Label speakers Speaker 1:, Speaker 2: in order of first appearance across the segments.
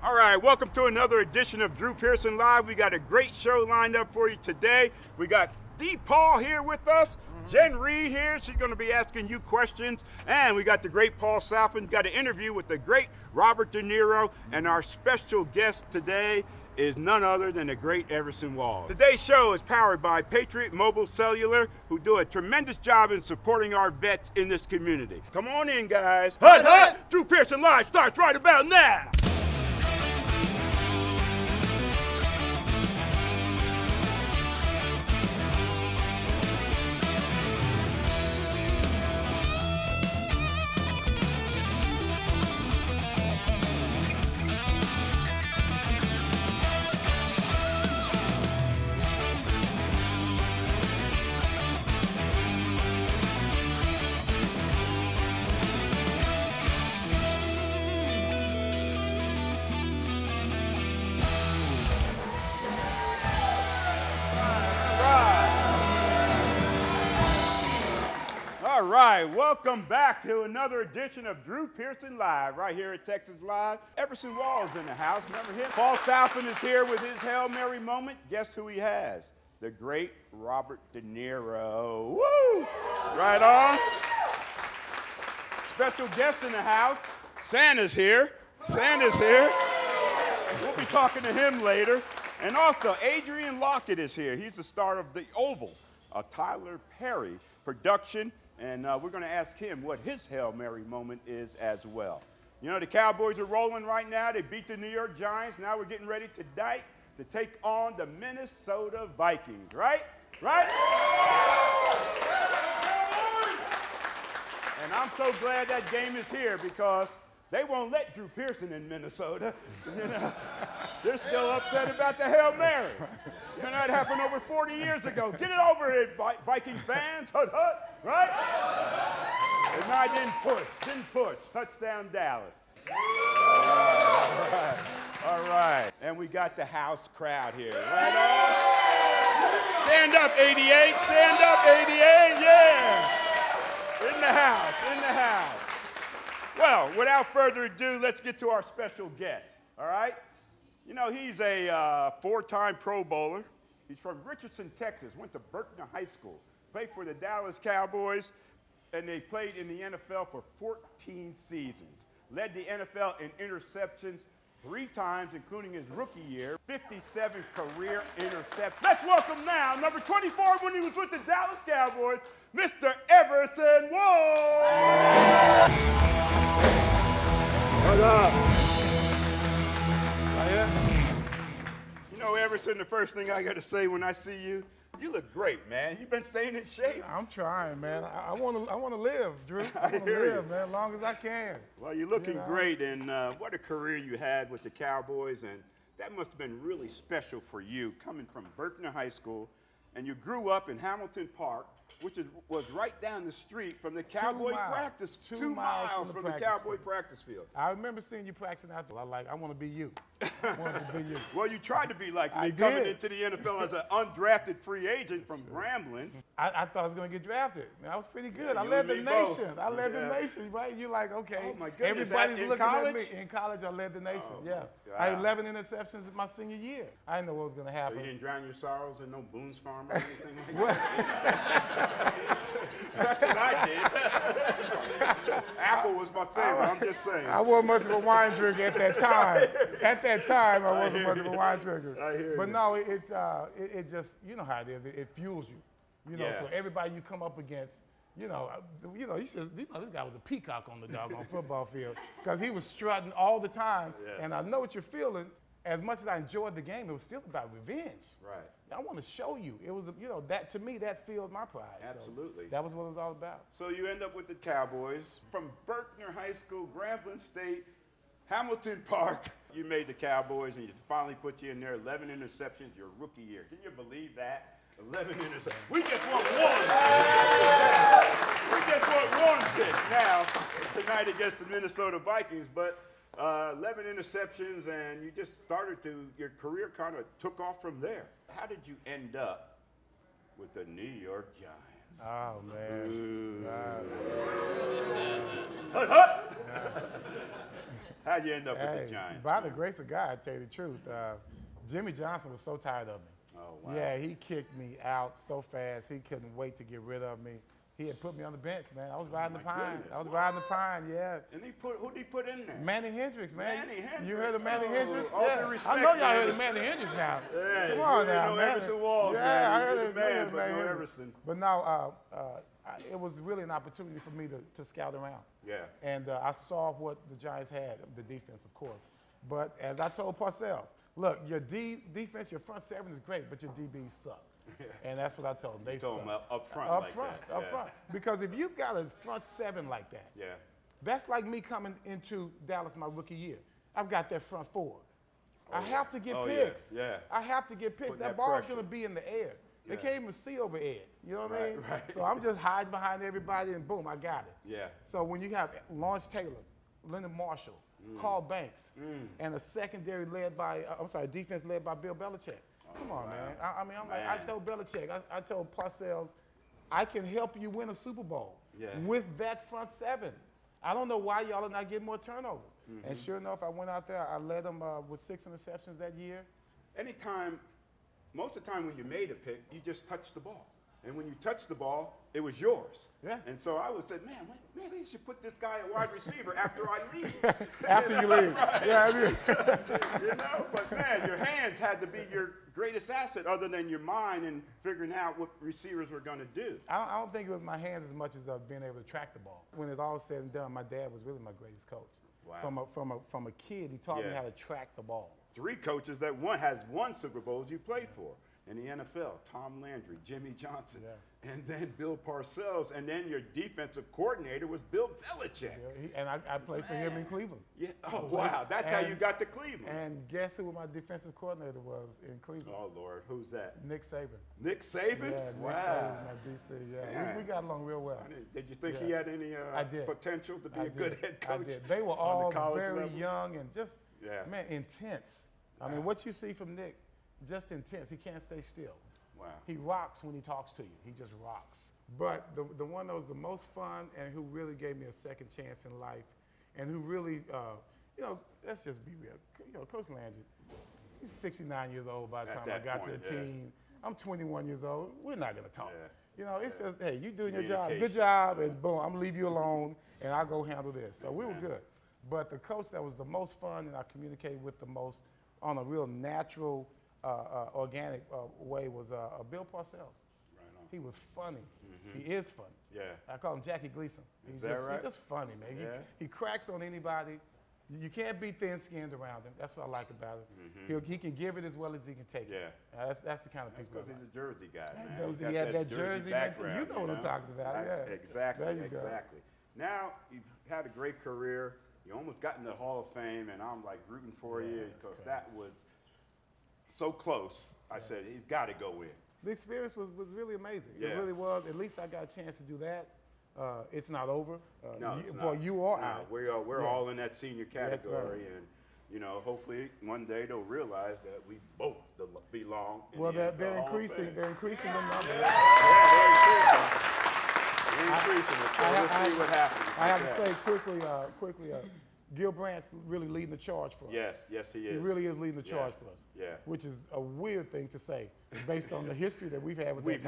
Speaker 1: All right, welcome to another edition of Drew Pearson Live. We got a great show lined up for you today. We got Paul here with us, Jenn Reed here. She's going to be asking you questions. And we got the great Paul Salfen. Got an interview with the great Robert DeNiro. And our special guest today is none other than the great Everson Walls. Today's show is powered by Patriot Mobile Cellular, who do a tremendous job in supporting our vets in this community. Come on in, guys. Hut, hut! Drew Pearson Live starts right about now. All right, welcome back to another edition of Drew Pearson Live, right here at Texas Live. Everson Walls in the house, remember him? Paul Salfen is here with his Hail Mary moment. Guess who he has? The great Robert DeNiro. Woo! Right on. Special guest in the house. Santa's here. Santa's here. We'll be talking to him later. And also, Adrian Lockett is here. He's the star of The Oval, a Tyler Perry production. And we're going to ask him what his Hail Mary moment is as well. You know, the Cowboys are rolling right now. They beat the New York Giants. Now we're getting ready tonight to take on the Minnesota Vikings, right? Right? And I'm so glad that game is here because they won't let Drew Pearson in Minnesota. You know, they're still upset about the Hail Mary. You know, it happened over 40 years ago. Get it over it, Viking fans. Hut, hut, right? And I didn't push. Touchdown, Dallas. All right. All right. And we got the house crowd here. Right on. Stand up, 88. Stand up, 88. Yeah. In the house. In the house. Well, without further ado, let's get to our special guest, all right? You know, he's a four-time Pro Bowler. He's from Richardson, Texas, went to Burton High School, played for the Dallas Cowboys, and they played in the NFL for 14 seasons. Led the NFL in interceptions 3 times, including his rookie year, 57 career interceptions. Let's welcome now, number 24 when he was with the Dallas Cowboys, Mr. Everson Walls. What up? Oh, yeah? You know, Everson, the first thing I got to say when I see you, you look great, man. You've been staying in shape.
Speaker 2: I'm trying, man. I want to live, Drew. I want to live, man, as long as I can.
Speaker 1: Well, you're looking great, and what a career you had with the Cowboys, and that must have been really special for you, coming from Burton High School, and you grew up in Hamilton Park, which was right down the street from the Cowboy practice. 2 miles from the Cowboy practice field.
Speaker 2: I remember seeing you practicing out there. I want to be you. I wanted to be you.
Speaker 1: Well, you tried to be like me, coming into the NFL as an undrafted free agent from Grambling.
Speaker 2: I thought I was going to get drafted. Man, I was pretty good. I led the nation. I led the nation, right? You're like, okay.
Speaker 1: Oh, my goodness.
Speaker 2: Everybody's looking
Speaker 1: college?
Speaker 2: at me. In college, I led the nation, yeah.
Speaker 1: Wow.
Speaker 2: I had 11 interceptions in my senior year. I didn't know what was going to happen.
Speaker 1: So you didn't drown your sorrows in no Boone's Farm or anything like that? That's what I did. Apple was my favorite, I'm just saying.
Speaker 2: I wasn't much of a wine drinker at that time. At that time, I wasn't much of a wine drinker.
Speaker 1: I hear
Speaker 2: but
Speaker 1: you.
Speaker 2: No, it just, you know how it is. It fuels you. You know, so everybody you come up against, you know, this guy was a peacock on the doggone football field because he was strutting all the time.
Speaker 1: Yes.
Speaker 2: And I know what you're feeling. As much as I enjoyed the game, it was still about revenge.
Speaker 1: Right.
Speaker 2: I want to show you. It was, that to me, that filled my pride.
Speaker 1: Absolutely.
Speaker 2: So that was what it was all about.
Speaker 1: So you end up with the Cowboys. From Burton High School, Grambling State, Hamilton Park, you made the Cowboys, and you finally put you in there. 11 interceptions your rookie year. Can you believe that? 11 interceptions. We just want one. We just want one pick now tonight against the Minnesota Vikings. But 11 interceptions, and you just started your career kind of took off from there. How did you end up with the New York Giants?
Speaker 2: Oh, man.
Speaker 1: Hut, hut. How'd you end up with the Giants?
Speaker 2: By the grace of God, I tell you the truth. Jimmy Johnson was so tired of me.
Speaker 1: Oh, wow.
Speaker 2: Yeah, he kicked me out so fast. He couldn't wait to get rid of me. He had put me on the bench, man. I was riding the pine.
Speaker 1: Goodness.
Speaker 2: I was riding the pine, yeah.
Speaker 1: And who'd he put in there?
Speaker 2: Manny Hendricks, man.
Speaker 1: Manny Hendricks.
Speaker 2: You heard of Manny Hendricks?
Speaker 1: All due respect,
Speaker 2: I know y'all
Speaker 1: man.
Speaker 2: heard of Manny Hendricks now.
Speaker 1: Yeah,
Speaker 2: Come on now,
Speaker 1: know
Speaker 2: man.
Speaker 1: Everson Walls,
Speaker 2: yeah,
Speaker 1: man.
Speaker 2: I heard
Speaker 1: You're
Speaker 2: of
Speaker 1: the man,
Speaker 2: Manny
Speaker 1: but no
Speaker 2: Hendricks.
Speaker 1: Everson.
Speaker 2: But now, it was really an opportunity for me to scout around.
Speaker 1: Yeah.
Speaker 2: And I saw what the Giants had, the defense, of course. But as I told Parcells, look, your defense, your front seven is great, but your DBs suck. And that's what I told them. They
Speaker 1: told
Speaker 2: suck.
Speaker 1: them up front
Speaker 2: Up
Speaker 1: like
Speaker 2: front,
Speaker 1: that.
Speaker 2: up front. Because if you've got a front seven like that,
Speaker 1: Yeah.
Speaker 2: that's like me coming into Dallas my rookie year. I've got that front four. I have to get picks.
Speaker 1: Yeah.
Speaker 2: I have to get picks.
Speaker 1: Putting
Speaker 2: That
Speaker 1: that
Speaker 2: ball's
Speaker 1: pressure.
Speaker 2: going to be in the air. They
Speaker 1: Yeah.
Speaker 2: can't even see over Ed. You know what I mean?
Speaker 1: Right.
Speaker 2: So I'm just hiding behind everybody, and boom, I got it.
Speaker 1: Yeah.
Speaker 2: So when you have Lawrence Taylor, Leonard Marshall, Carl Banks, and a secondary led by, defense led by Bill Belichick. Come on, man. I told Belichick, I told Parcells, I can help you win a Super Bowl with that front seven. I don't know why y'all are not getting more turnover. And sure enough, I went out there. I led them with 6 interceptions that year.
Speaker 1: Most of the time when you made a pick, you just touched the ball. And when you touched the ball, it was yours.
Speaker 2: Yeah.
Speaker 1: And so I would say, man, maybe you should put this guy at wide receiver after I leave.
Speaker 2: After you leave.
Speaker 1: Right.
Speaker 2: Yeah, I mean.
Speaker 1: But man, your hands had to be your greatest asset other than your mind and figuring out what receivers were going to do.
Speaker 2: I don't think it was my hands as much as being able to track the ball. When it all said and done, my dad was really my greatest coach.
Speaker 1: Wow.
Speaker 2: From a kid, he taught me how to track the ball.
Speaker 1: 3 coaches that has won Super Bowls you played for in the NFL: Tom Landry, Jimmy Johnson, and then Bill Parcells, and then your defensive coordinator was Bill Belichick.
Speaker 2: And I played for him in Cleveland.
Speaker 1: Yeah. Oh, wow. That's how you got to Cleveland.
Speaker 2: And guess who my defensive coordinator was in Cleveland?
Speaker 1: Oh, Lord. Who's that?
Speaker 2: Nick Saban.
Speaker 1: Nick Saban?
Speaker 2: Yeah,
Speaker 1: Wow.
Speaker 2: Nick Saban, my DC. Yeah, we got along real well.
Speaker 1: Did you think he had any potential to be a good head coach?
Speaker 2: I did. They were
Speaker 1: on
Speaker 2: all
Speaker 1: the college
Speaker 2: very
Speaker 1: level?
Speaker 2: young and just, man, intense. I mean, what you see from Nick, just intense. He can't stay still.
Speaker 1: Wow.
Speaker 2: He rocks when he talks to you. He just rocks. But the one that was the most fun and who really gave me a second chance in life and who really, let's just be real. Coach Landry, he's 69 years old by the time I got to the team. I'm 21 years old. We're not going to talk. It's just, hey, you doing your job. Good job. And boom, I'm going to leave you alone and I'll go handle this. So we were good. But the coach that was the most fun and I communicated with the most on a real natural, organic way was Bill Parcells. Right on. He was funny. He is funny.
Speaker 1: Yeah.
Speaker 2: I call him Jackie Gleason.
Speaker 1: Is that right?
Speaker 2: He's just funny, man.
Speaker 1: Yeah.
Speaker 2: He cracks on anybody. You can't be thin-skinned around him. That's what I like about him. He can give it as well as he can take it. That's the kind of people.
Speaker 1: Because he's a Jersey guy, man.
Speaker 2: He had that Jersey background. You know what I'm talking about. Yeah.
Speaker 1: Exactly.
Speaker 2: There you
Speaker 1: go. Now you've had a great career. You almost got in the Hall of Fame, and I'm like rooting for you because that was so close. I said he's got to go in.
Speaker 2: The experience was really amazing.
Speaker 1: Yeah.
Speaker 2: It really was. At least I got a chance to do that. It's not over.
Speaker 1: No, it's not.
Speaker 2: For you or I.
Speaker 1: We're all in that senior category, and hopefully one day they'll realize that we both belong.
Speaker 2: Well, they're increasing. They're increasing the number.
Speaker 1: They're increasing it. So we'll see what happens.
Speaker 2: I have to say quickly. Gil Brandt's really leading the charge for us.
Speaker 1: Yes, he is.
Speaker 2: He really is leading the charge for us.
Speaker 1: Yeah.
Speaker 2: Which is a weird thing to say, based on the history that we've had with
Speaker 1: Gil.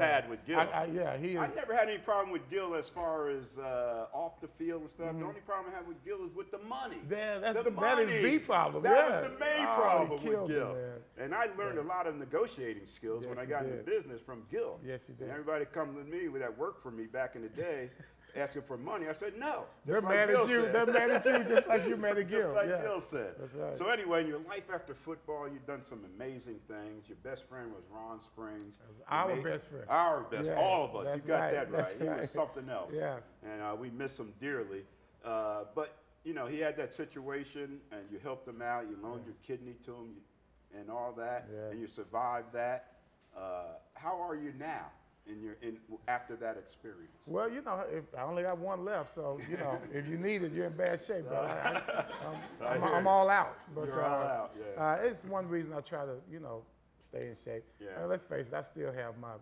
Speaker 2: he is.
Speaker 1: I never had any problem with Gil as far as off the field and stuff. The only problem I had with Gil is with the money.
Speaker 2: That is the problem.
Speaker 1: That was the main problem with Gil.
Speaker 2: Me,
Speaker 1: and I learned a lot of negotiating skills when I got into business from Gil.
Speaker 2: Yes, you did.
Speaker 1: And everybody come to me that worked for me back in the day. Asking for money, I said no.
Speaker 2: They're mad at you. They're mad at you just like you're mad at Gil.
Speaker 1: Just like Gil said.
Speaker 2: That's right.
Speaker 1: So anyway, in your life after football, you've done some amazing things. Your best friend was Ron Springs.
Speaker 2: Our best friend.
Speaker 1: Our best. All of us.
Speaker 2: That's
Speaker 1: You got
Speaker 2: right.
Speaker 1: that right.
Speaker 2: That's
Speaker 1: He was something else.
Speaker 2: Yeah.
Speaker 1: And we miss him dearly. But he had that situation, and you helped him out. You loaned your kidney to him, and all that, and you survived that. How are you now? After that experience?
Speaker 2: Well, if I only got one left, so if you need it, you're in bad shape. But I'm all out. But
Speaker 1: you're all out. Yeah.
Speaker 2: It's one reason I try to stay in shape.
Speaker 1: Yeah.
Speaker 2: And let's face it, I still have my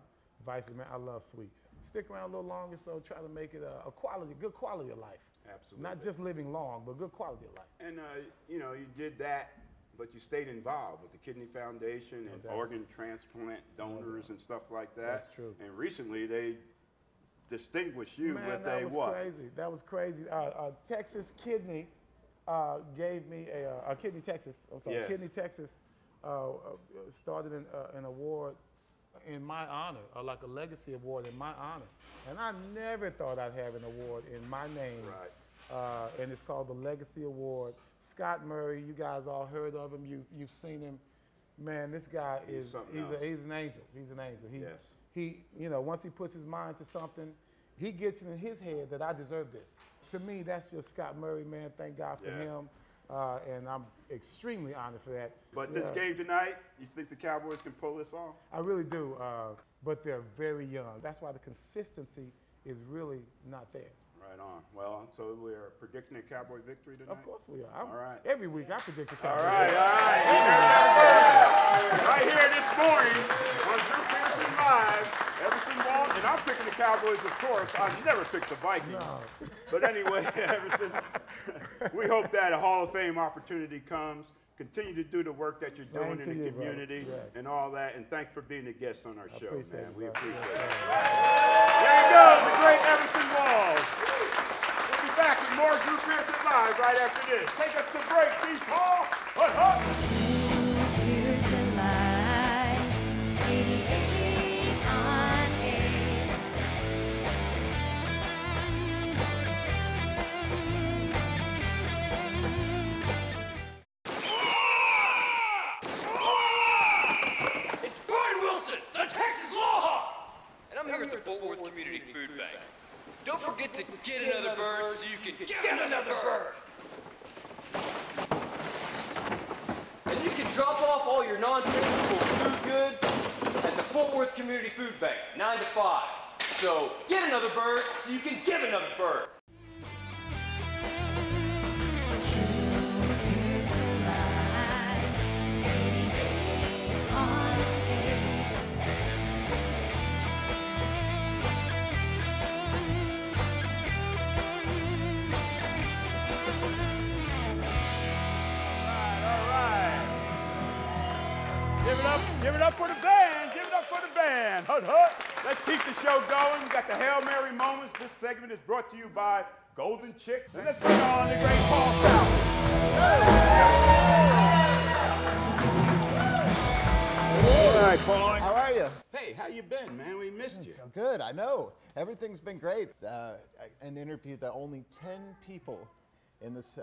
Speaker 2: vices, man. I love sweets. Stick around a little longer, so try to make it a good quality of life.
Speaker 1: Absolutely.
Speaker 2: Not just living long, but good quality of life.
Speaker 1: And, you know, you did that, but you stayed involved with the Kidney Foundation and organ transplant donors and stuff like that.
Speaker 2: That's true.
Speaker 1: And recently they distinguished you with
Speaker 2: that
Speaker 1: a
Speaker 2: was
Speaker 1: what?
Speaker 2: crazy. That was crazy. Texas Kidney gave me a Kidney Texas. I'm sorry,
Speaker 1: Yes.
Speaker 2: Kidney Texas started an award in my honor, or like a legacy award in my honor. And I never thought I'd have an award in my name.
Speaker 1: Right.
Speaker 2: And it's called the Legacy Award. Scott Murray, you guys all heard of him. You've seen him. Man, this guy he's an angel. He's an angel. He, you know, once he puts his mind to something, he gets it in his head that I deserve this. To me, that's just Scott Murray, man. Thank God for him. And I'm extremely honored for that.
Speaker 1: But this game tonight, you think the Cowboys can pull this off?
Speaker 2: I really do, but they're very young. That's why the consistency is really not there.
Speaker 1: Right on. Well, so we're predicting a Cowboy victory tonight?
Speaker 2: Of course we are.
Speaker 1: All right.
Speaker 2: Every week I predict the Cowboys.
Speaker 1: All right, all right. You heard that first. Right here this morning on Drew Pearson Live, Everson Walls, and I'm picking the Cowboys, of course. I've never picked the Vikings.
Speaker 2: No.
Speaker 1: But anyway, Everson, we hope that a Hall of Fame opportunity comes. Continue to do the work that you're doing in the community and all that. And thanks for being a guest on our show, man. We appreciate it. There you go, the great Everson Walls. We'll be back with more Drew Pearson Live right after this. Take us to break, Steve Paul. Hut, hut.
Speaker 3: Pearson Live, 88 on 8.
Speaker 4: It's Bryan Wilson, the Texas Law Hawk! And I'm here at the Fort Worth Community Food Bank. Don't forget to get another bird so you can get another bird! And you can drop off all your non-perishable food goods at the Fort Worth Community Food Bank, 9 to 5. So get another bird so you can give another bird.
Speaker 3: Pearson Live, 88 on 8.
Speaker 1: All right. Give it up for the band. Give it up for the band. Hut, hut. Let's keep the show going. We got the Hail Mary moments. This segment is brought to you by Golden Chick. And let's bring on the great Paul Salfen. All right, Paul.
Speaker 5: How are you?
Speaker 1: Hey, how you been, man? We missed you.
Speaker 5: So good, I know. Everything's been great. An interview that only 10 people in this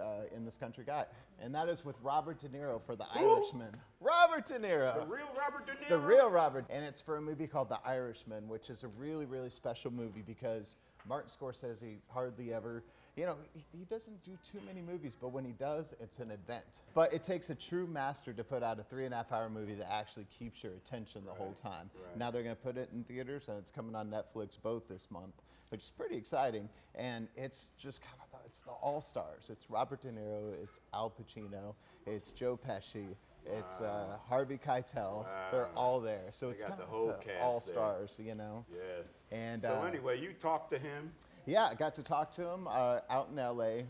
Speaker 5: country got, and that is with Robert De Niro for The Irishman. Robert De Niro.
Speaker 1: The real Robert De Niro?
Speaker 5: The real Robert. And it's for a movie called The Irishman, which is a really, really special movie because Martin Scorsese hardly ever, you know, he doesn't do too many movies, but when he does, it's an event. But it takes a true master to put out a 3.5-hour movie that actually keeps your attention the whole time.
Speaker 1: Right.
Speaker 5: Now they're going to put it in theaters, and it's coming on Netflix both this month, which is pretty exciting. And it's just kind of, it's the all-stars. It's Robert De Niro, it's Al Pacino, it's Joe Pesci, it's Harvey Keitel. They're all there. So it's
Speaker 1: got
Speaker 5: kind
Speaker 1: the
Speaker 5: of
Speaker 1: whole cast
Speaker 5: all-stars, you know?
Speaker 1: Yes.
Speaker 5: And
Speaker 1: so anyway, you talked to him.
Speaker 5: yeah, I got to talk to him out in LA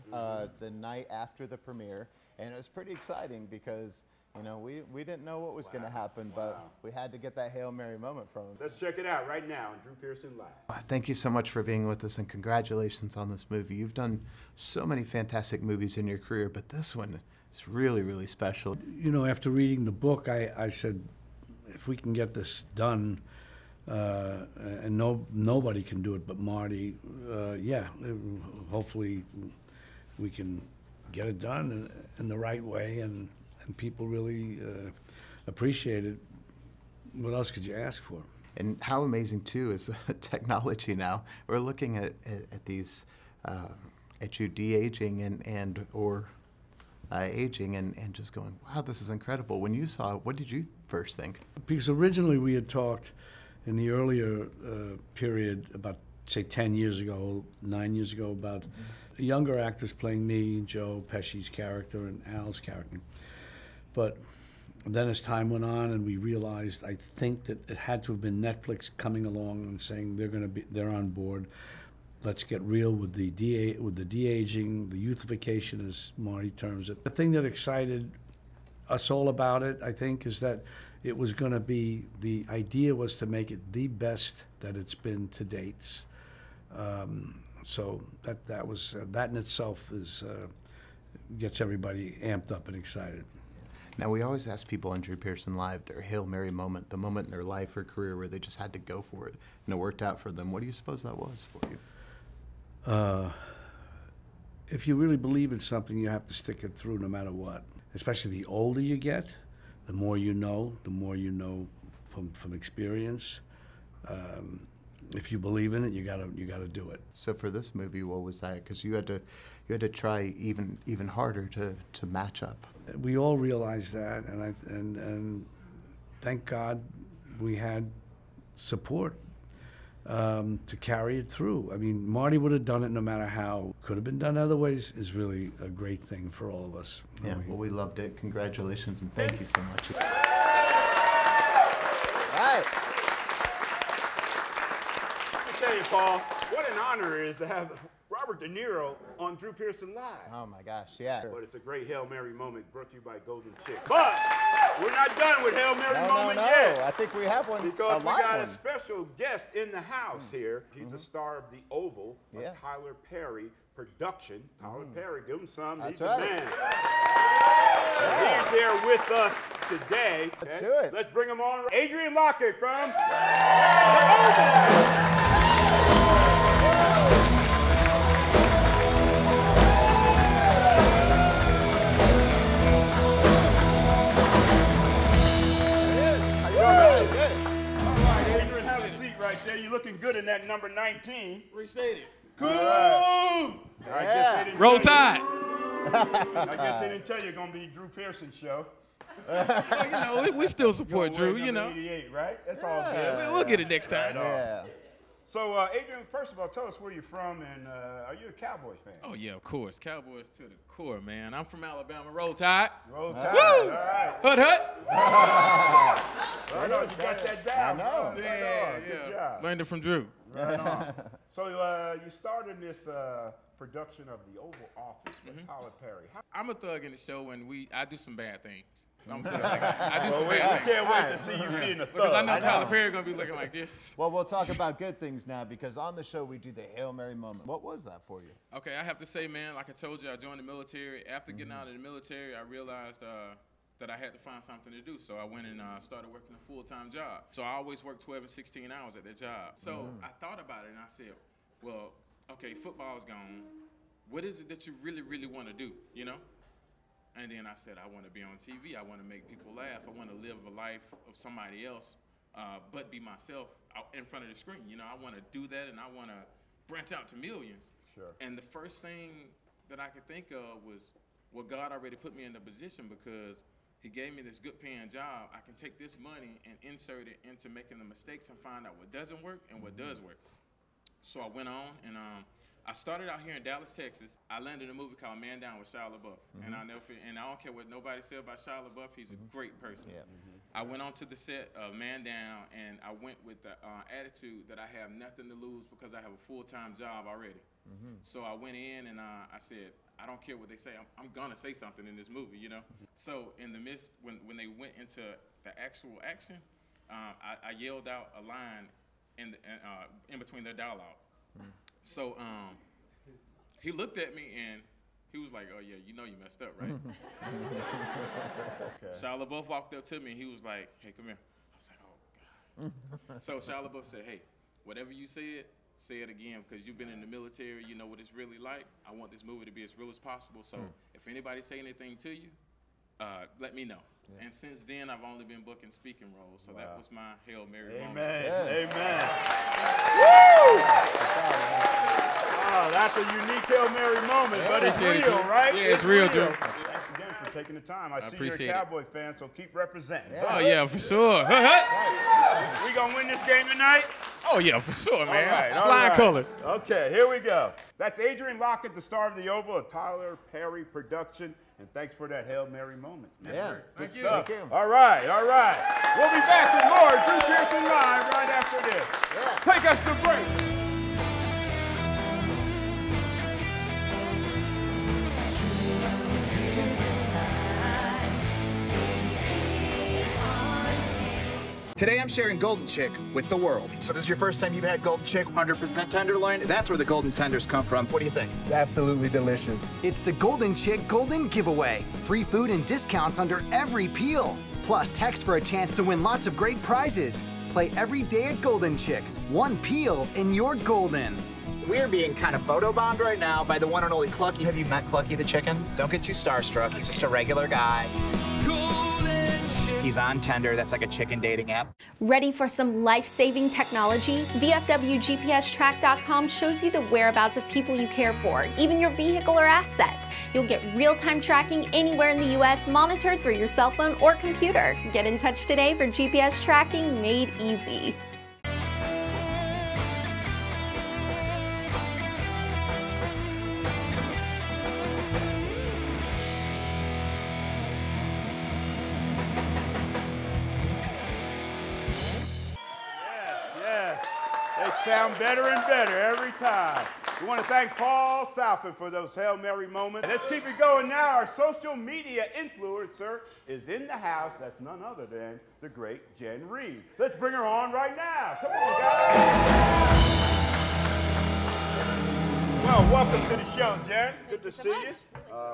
Speaker 5: the night after the premiere, and it was pretty exciting because, you know, we didn't know what was going to happen, but we had to get that Hail Mary moment from him.
Speaker 1: Let's check it out right now on Drew Pearson Live.
Speaker 6: Thank you so much for being with us, and congratulations on this movie. You've done so many fantastic movies in your career, but this one is really, really special.
Speaker 7: You know, after reading the book, I said, if we can get this done, and nobody can do it but Marty, hopefully we can get it done in the right way, and people really appreciate it. What else could you ask for?
Speaker 6: And how amazing, too, is technology now. We're looking at these, at you de-aging or aging and just going, wow, this is incredible. When you saw it, what did you first think?
Speaker 7: Because originally we had talked in the earlier period, about, say, 10 years ago, 9 years ago, about younger actors playing me, Joe Pesci's character, and Al's character. But then as time went on and we realized, I think that it had to have been Netflix coming along and saying they're on board. let's get real with the de-aging, the youthification, as Marty terms it. The thing that excited us all about it, I think, is that it was going to be, the idea was to make it the best that it's been to date. So that in itself is gets everybody amped up and excited.
Speaker 6: Now, we always ask people on Drew Pearson Live their Hail Mary moment, the moment in their life or career where they just had to go for it, and it worked out for them. What do you suppose that was for you?
Speaker 7: If you really believe in something, you have to stick it through no matter what. Especially the older you get, the more you know from experience. If you believe in it, you gotta do it.
Speaker 6: So for this movie, what was that? Because you had to try even harder to match up.
Speaker 7: We all realized that, and thank God we had support to carry it through. I mean, Marty would have done it no matter how. Could have been done other ways is really a great thing for all of us.
Speaker 6: Yeah, well, we loved it. Congratulations, and thank you so much.
Speaker 5: All right.
Speaker 1: Let me tell you, Paul, what an honor it is to have Robert De Niro on Drew Pearson Live.
Speaker 5: Oh my gosh, yeah.
Speaker 1: But it's a great Hail Mary moment brought to you by Golden Chick. But we're not done with Hail Mary moment yet.
Speaker 5: I think we have one.
Speaker 1: Because we got
Speaker 5: one.
Speaker 1: a special guest in the house here. He's a star of The Oval, a
Speaker 5: Yeah.
Speaker 1: Tyler Perry production. Tyler Perry, give him some.
Speaker 5: That's
Speaker 1: He's the
Speaker 5: right.
Speaker 1: man. He's here with us today.
Speaker 5: Let's
Speaker 1: Okay?
Speaker 5: do it.
Speaker 1: Let's bring him on. Adrian Lockett from The Oval. Right there, you're looking good in that number 19.
Speaker 4: Appreciate it.
Speaker 1: Cool. I guess they didn't
Speaker 4: Roll
Speaker 1: tell you-
Speaker 4: Tide.
Speaker 1: I guess they didn't tell you it's gonna be Drew Pearson show.
Speaker 4: Well, you know, we still support
Speaker 1: Gonna wear
Speaker 4: Drew, you
Speaker 1: number
Speaker 4: know.
Speaker 1: 88, right? That's all good.
Speaker 4: We'll get it next time.
Speaker 1: Right on.
Speaker 5: Yeah.
Speaker 1: So, Adrian, first of all, tell us where you're from, and are you a Cowboy fan?
Speaker 4: Oh, yeah, of course. Cowboys to the core, man. I'm from Alabama. Roll Tide.
Speaker 1: Roll Tide.
Speaker 4: Woo!
Speaker 1: All right.
Speaker 4: Hut, hut.
Speaker 1: I know you got that down.
Speaker 5: I know.
Speaker 1: Right on.
Speaker 4: Yeah,
Speaker 1: Good job.
Speaker 4: Learned it from Drew.
Speaker 1: Right on. So, you started this production of The Oval Office with Tyler Perry.
Speaker 4: I'm a thug in the show, and I do some bad things. I'm a thug. I do some
Speaker 1: We
Speaker 4: bad things.
Speaker 1: can't wait to see you being a thug.
Speaker 4: Because I know Tyler Perry gonna be looking like this.
Speaker 5: Well, we'll talk about good things now because on the show we do the Hail Mary moment. What was that for you?
Speaker 4: Okay, I have to say, man, like I told you, I joined the military. After getting out of the military, I realized that I had to find something to do. So I went and started working a full-time job. So I always worked 12 and 16 hours at that job. So I thought about it and I said, well, okay, football's gone. What is it that you really, really want to do, you know? And then I said, I want to be on TV. I want to make people laugh. I want to live a life of somebody else, but be myself out in front of the screen. You know, I want to do that, and I want to branch out to millions.
Speaker 1: Sure.
Speaker 4: And the first thing that I could think of was, well, God already put me in the position because He gave me this good-paying job. I can take this money and insert it into making the mistakes and find out what doesn't work and what does work. So I went on, and I started out here in Dallas, Texas. I landed in a movie called Man Down with Shia LaBeouf. And I don't care what nobody said about Shia LaBeouf. He's a great person.
Speaker 5: Yeah.
Speaker 4: I went on to the set of Man Down, and I went with the attitude that I have nothing to lose because I have a full-time job already. So I went in, and I said, I don't care what they say. I'm going to say something in this movie, you know? So in the midst, when they went into the actual action, I yelled out a line in between their dialogue. So he looked at me and he was like, oh yeah, you know you messed up, right?
Speaker 1: Okay.
Speaker 4: Shia LaBeouf walked up to me and he was like, hey, come here. I was like, oh God. So Shia LaBeouf said, hey, whatever you said, say it again because you've been in the military, you know what it's really like. I want this movie to be as real as possible. So if anybody say anything to you, let me know. Yeah. And since then, I've only been booking speaking roles. So that was my Hail Mary moment.
Speaker 1: Amen. Amen. Woo! Oh, that's a unique Hail Mary moment, but it's
Speaker 4: Appreciate
Speaker 1: real,
Speaker 4: it,
Speaker 1: right?
Speaker 4: Yeah, it's real, Drew.
Speaker 1: Thanks again for taking the time. I see you're a
Speaker 4: appreciate it.
Speaker 1: Cowboy fan, so keep representing.
Speaker 4: Oh, yeah, for sure.
Speaker 1: We gonna win this game tonight?
Speaker 4: Oh, yeah, for sure, man.
Speaker 1: All right, all
Speaker 4: Flying
Speaker 1: right.
Speaker 4: colors.
Speaker 1: Okay, here we go. That's Adrian Lockett, the star of The Oval, a Tyler Perry production. And thanks for that Hail Mary moment.
Speaker 5: Yeah.
Speaker 4: Thank you.
Speaker 1: Stuff.
Speaker 5: Thank you.
Speaker 1: All right, all right. We'll be back with more Drew Pearson Live right after this.
Speaker 5: Yeah.
Speaker 1: Take us to break.
Speaker 8: Today I'm sharing Golden Chick with the world.
Speaker 5: So this is your first time you've had Golden Chick, 100% tenderloin?
Speaker 8: That's where the golden tenders come from. What do you think?
Speaker 5: Absolutely delicious.
Speaker 9: It's the Golden Chick Golden Giveaway. Free food and discounts under every peel. Plus, text for a chance to win lots of great prizes. Play every day at Golden Chick. One peel and you're golden.
Speaker 8: We're being kind of photobombed right now by the one and only Clucky. Have you met Clucky the chicken? Don't get too starstruck. He's just a regular guy. He's on Tinder. That's like a chicken dating app.
Speaker 10: Ready for some life-saving technology? DFWGPSTrack.com shows you the whereabouts of people you care for, even your vehicle or assets. You'll get real-time tracking anywhere in the U.S. monitored through your cell phone or computer. Get in touch today for GPS tracking made easy.
Speaker 1: Sound better and better every time. We want to thank Paul Salfen for those Hail Mary moments. Let's keep it going now. Our social media influencer is in the house. That's none other than the great Jenn Reed. Let's bring her on right now. Come on, guys. Well, welcome to the show, Jenn. Good to see you.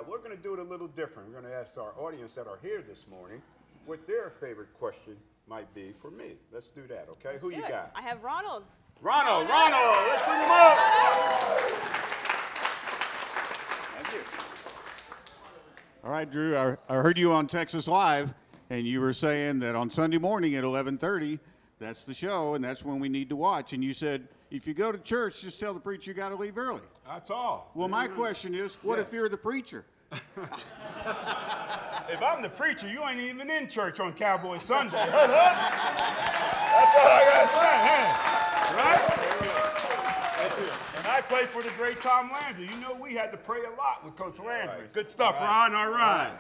Speaker 1: We're going to do it a little different. We're going to ask our audience that are here this morning what their favorite question might be for me. Let's do that, okay? Who you got?
Speaker 11: I have Ronald.
Speaker 1: Ronald, let's bring him up. Thank you.
Speaker 12: All right, Drew, I heard you on Texas Live, and you were saying that on Sunday morning at 11:30, that's the show, and that's when we need to watch. And you said, if you go to church, just tell the preacher you got to leave early.
Speaker 1: That's all.
Speaker 12: Well, my question is, what if you're the preacher?
Speaker 1: If I'm the preacher, you ain't even in church on Cowboy Sunday. That's all I got to say, hey. Right? And I played for the great Tom Landry. You know we had to pray a lot with Coach Landry. Good stuff, Ron. All right.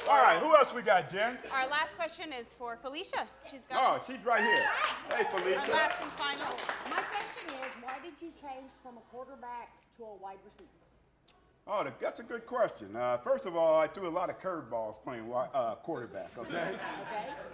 Speaker 1: All right, who else we got, Jenn?
Speaker 11: Our last question is for Felicia. She's got.
Speaker 1: Oh, she's right here. Hey, Felicia.
Speaker 11: Our last and final.
Speaker 13: My question is, why did you change from a quarterback to a wide receiver?
Speaker 1: Oh, that's a good question. First of all, I threw a lot of curveballs playing quarterback, okay? Okay.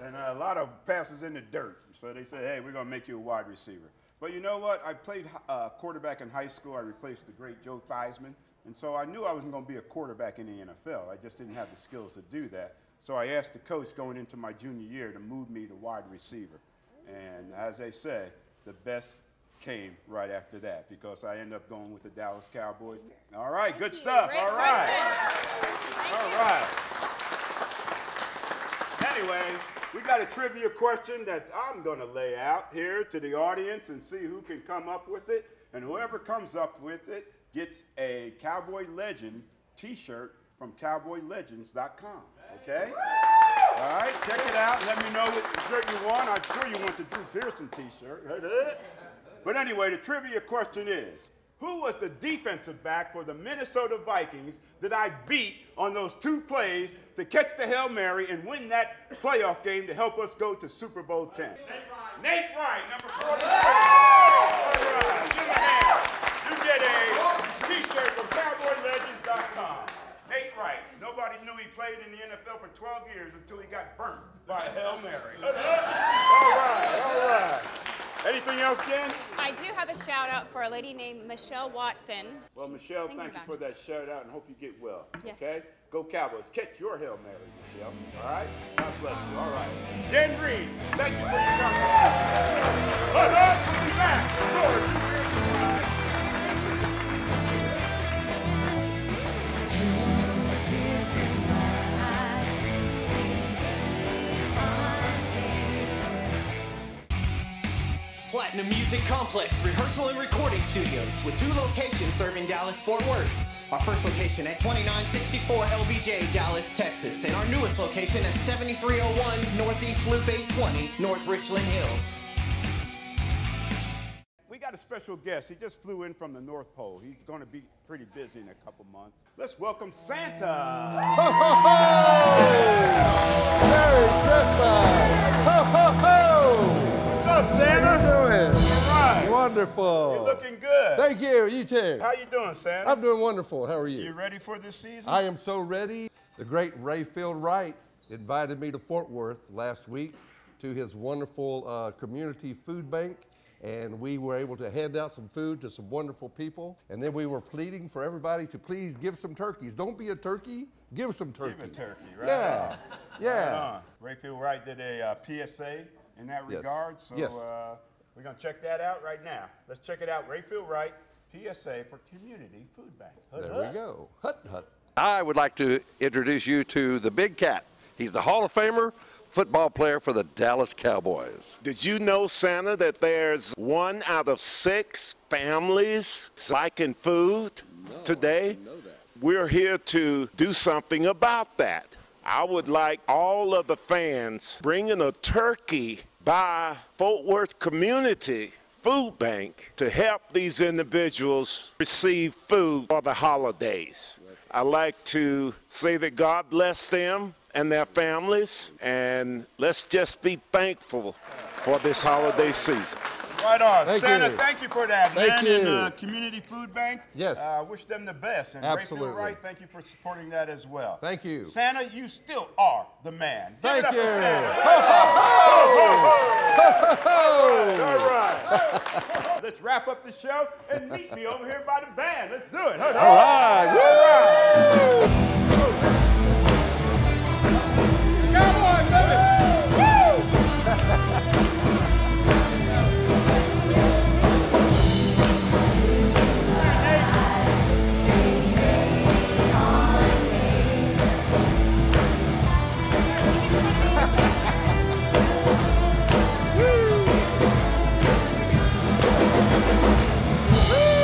Speaker 1: And a lot of passes in the dirt. So they said, hey, we're going to make you a wide receiver. But you know what? I played quarterback in high school. I replaced the great Joe Theismann. And so I knew I wasn't going to be a quarterback in the NFL. I just didn't have the skills to do that. So I asked the coach going into my junior year to move me to wide receiver. And as they say, the best came right after that because I ended up going with the Dallas Cowboys. All right, good stuff. All right. All right. Anyway, we got a trivia question that I'm going to lay out here to the audience and see who can come up with it. And whoever comes up with it gets a Cowboy Legend t-shirt from cowboylegends.com. Okay? All right, check it out. Let me know what shirt you want. I'm sure you want the Drew Pearson t-shirt. But anyway, the trivia question is, who was the defensive back for the Minnesota Vikings that I beat on those 2 plays to catch the Hail Mary and win that playoff game to help us go to Super Bowl 10? Nate Wright, number 44. All right, give him a hand. You get a t-shirt from cowboylegends.com. Nate Wright. Nobody knew he played in the NFL for 12 years until he got burnt by a Hail Mary. All right, all right. Anything else, Jenn?
Speaker 11: I do have a shout out for a lady named Michelle Watson.
Speaker 1: Well, Michelle, thank you for that shout out and hope you get well.
Speaker 11: Yeah.
Speaker 1: Okay? Go Cowboys. Catch your Hail Mary, Michelle. All right? God bless you. All right. Jenn Reed, thank you for your contribution. We'll be back.
Speaker 14: Platinum Music Complex Rehearsal and Recording Studios with 2 locations serving Dallas-Fort Worth. Our first location at 2964 LBJ, Dallas, Texas, and our newest location at 7301 Northeast Loop 820, North Richland Hills.
Speaker 1: We got a special guest. He just flew in from the North Pole. He's going to be pretty busy in a couple months. Let's welcome Santa.
Speaker 15: Ho, ho, ho! Merry Christmas! Ho, ho, ho!
Speaker 1: What's up, Santa?
Speaker 15: How you doing?
Speaker 1: All right.
Speaker 15: Wonderful.
Speaker 1: You're looking good.
Speaker 15: Thank you. You too.
Speaker 1: How you doing, Santa?
Speaker 15: I'm doing wonderful. How are you?
Speaker 1: You ready for this season?
Speaker 15: I am so ready. The great Rayfield Wright invited me to Fort Worth last week to his wonderful community food bank. And we were able to hand out some food to some wonderful people. And then we were pleading for everybody to please give some turkeys. Don't be a turkey, give some turkey.
Speaker 1: Give a turkey, right?
Speaker 15: Yeah, yeah.
Speaker 1: Rayfield Wright did a PSA in that regard. So we're going to check that out right now. Let's check it out. Rayfield Wright, PSA for Community Food Bank.
Speaker 15: There we go. Hut, hut.
Speaker 16: I would like to introduce you to the Big Cat. He's the Hall of Famer football player for the Dallas Cowboys.
Speaker 17: Did you know, Santa, that there's 1 out of 6 families liking food today?
Speaker 16: I didn't know that.
Speaker 17: We're here to do something about that. I would like all of the fans bringing a turkey by Fort Worth Community Food Bank to help these individuals receive food for the holidays. I like to say that God bless them and their families, and let's just be thankful for this holiday season.
Speaker 1: Right on.
Speaker 15: Thank
Speaker 1: Santa,
Speaker 15: you.
Speaker 1: thank you for that,
Speaker 15: Thank
Speaker 1: man.
Speaker 15: you.
Speaker 1: And Community Food Bank,
Speaker 15: Yes.
Speaker 1: Wish them the best. And
Speaker 15: Absolutely.
Speaker 1: Rayfield Wright, thank you for supporting that as well.
Speaker 15: Thank you.
Speaker 1: Santa, you still are the man. Give
Speaker 15: Thank
Speaker 1: it up
Speaker 15: you.
Speaker 1: for Santa. All right. Let's wrap up the show and meet me over here by the band. Let's do it. All
Speaker 15: right.
Speaker 1: All right.
Speaker 2: Cowboy, baby!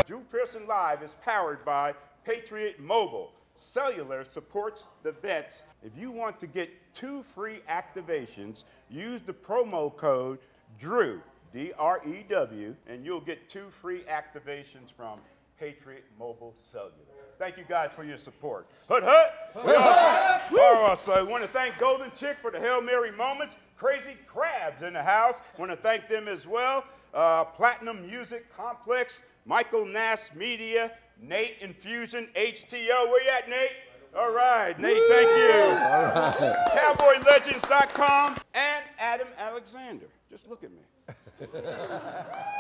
Speaker 1: Drew Pearson Live is powered by Patriot Mobile. Cellular supports the vets. If you want to get 2 free activations, use the promo code DREW, D-R-E-W, and you'll get 2 free activations from Patriot Mobile Cellular. Thank you guys for your support. Hut, hut. We also want to thank Golden Chick for the Hail Mary moments. Crazy Crabs in the house. Want to thank them as well. Platinum Music Complex, Michael Nast Media, Nate Infusion, HTO. Where you at, Nate? All right, Nate, thank you.
Speaker 15: All right.
Speaker 1: CowboyLegends.com and Adam Alexander. Just look at me.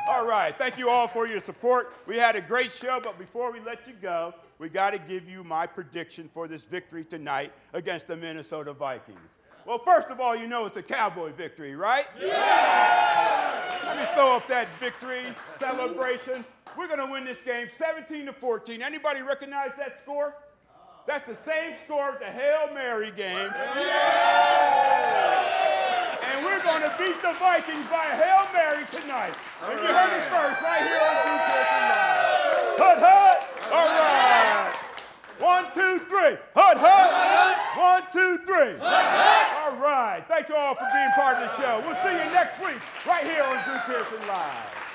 Speaker 1: All right, thank you all for your support. We had a great show, but before we let you go, we got to give you my prediction for this victory tonight against the Minnesota Vikings. Well, first of all, you know it's a Cowboy victory, right? Yeah! Let me throw up that victory celebration. We're going to win this game 17-14. Anybody recognize that score? That's the same score at the Hail Mary game. And we're going to beat the Vikings by a Hail Mary tonight. And you heard it first right here on DB Live. Hut, hut. All right. 1, 2, 3. Hut, hut. 1, 2, 3. All right. Thank you all for being part of the show. We'll see you next week right here on DB Pearson Live.